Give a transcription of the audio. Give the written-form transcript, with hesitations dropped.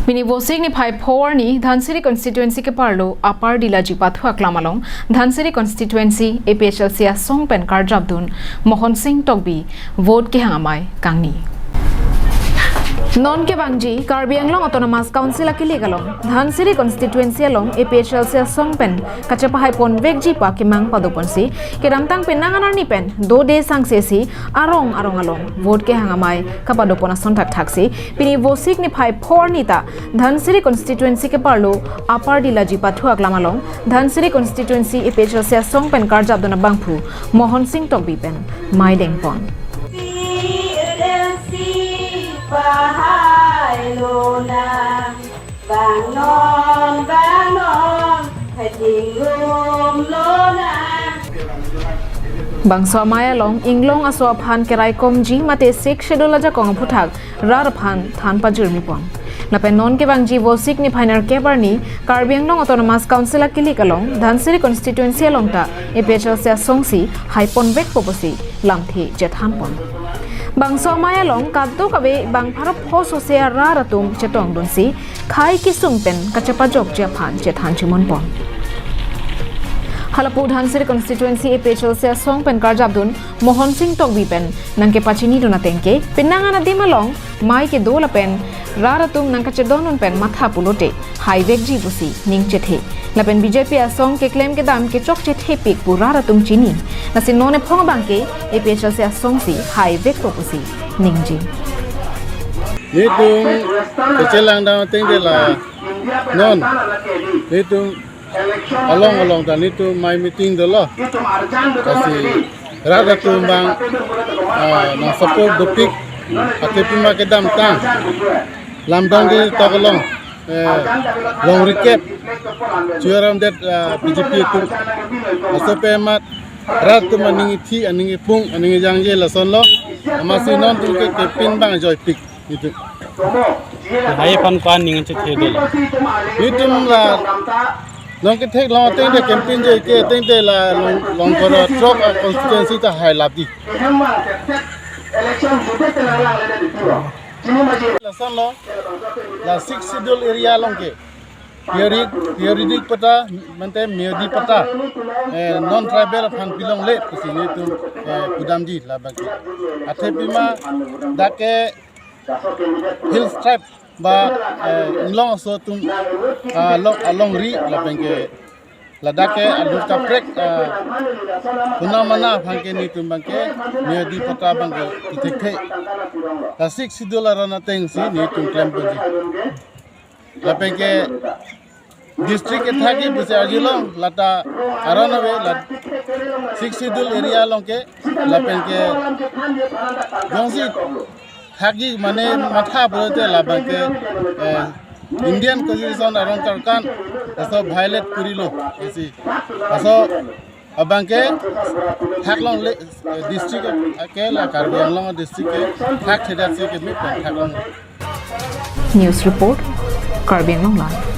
Bini vosik ni phai phor ni Dhansiri constituency ke parlo Upper Dilaji pathu aklamalong Dhansiri constituency APHLC asong pen karjap dun Mohinsong Tokbi vote ke amai kangni non ke bangji Karbi Anglong Autonomous Council akili galong Dhansiri constituency along APHLC asong pen kachapa hai pon vekji pa kimang padoponsi ke ramtang penanganar ni pen do de sangsesi arong along vote ke hangamai kapadopona sontak thaksi pini vosik ni phai phor nita Dhansiri constituency ke parlo Upper Dilaji pathu aklamalong Dhansiri constituency APHLC asong pen karjap dona bangphu Mohinsong Tokbi pen mai dengpon Bahai lona bangon hadingum lona Bangso amai along inglong aso aphan kerai komji mate sek schedule aja kong phuthak rar phan than pa jurmi pon lapen non ke bangji vosik ni phainer ke barni Karbi Anglong Autonomous Council akili kalong Dhansiri constituency along ta APHLC songsi haipon vek poposi lamthi jethan pon Bangso amai along kaddo kabe bang pharap phoso se ra ratum chetong donsi khai ki sungpen kachapa jok je phan jethan chimon pon Halapu Dhansiri constituency APHLC asong pen karjap dun Mohinsong Tokbi pen nangke pachini duna tengke penangana dimalong mai ke dola pen raratum nangka chedonun pen matha pulote highway ji busi ning chethe lapen BJP asong ke claim ke dam ke chok chethe pik pu raratum chini nasi none phong bangke APHLC asong si highway ko busi ning ji Nitung kecelang dalam tinggi lah non nitung along dan itu my meeting dulu kasi rada tumbang na support dopik ate pima kedam tang lamdang di tagalong long recap curam that BJP itu asope mat ratu maningi thi aningi pung aningi jangje lason lo masih non tu ke pin bang joy pick itu hai pan ning che the dol itu lah long ke thek long teng de campaign je ke teng de la long for drop constituency ta hai labdi la san lo la 6 schedule area long ke periodic pata mante meodi pata non tribal fan pilong le kusini tu kudamji la bagi athe pima dake hill tribe ba long so tum along ri la bengke ladake alur kaprek puna mana phangke ni tum bangke meodi pata bangke tikhe la 6 schedule rana teng si ni tum claim bunji la bengke district thagi buse ajilong lata aranawe la 6 schedule area longke la bengke gongsi thagi mane matha bote la bangke Indian constitution aron karkan aso violate kurilo esi aso abangke thaklong district ke la Karbi Anglong district ke thak theda se ke mi thaklong News report Karbi Anglong Live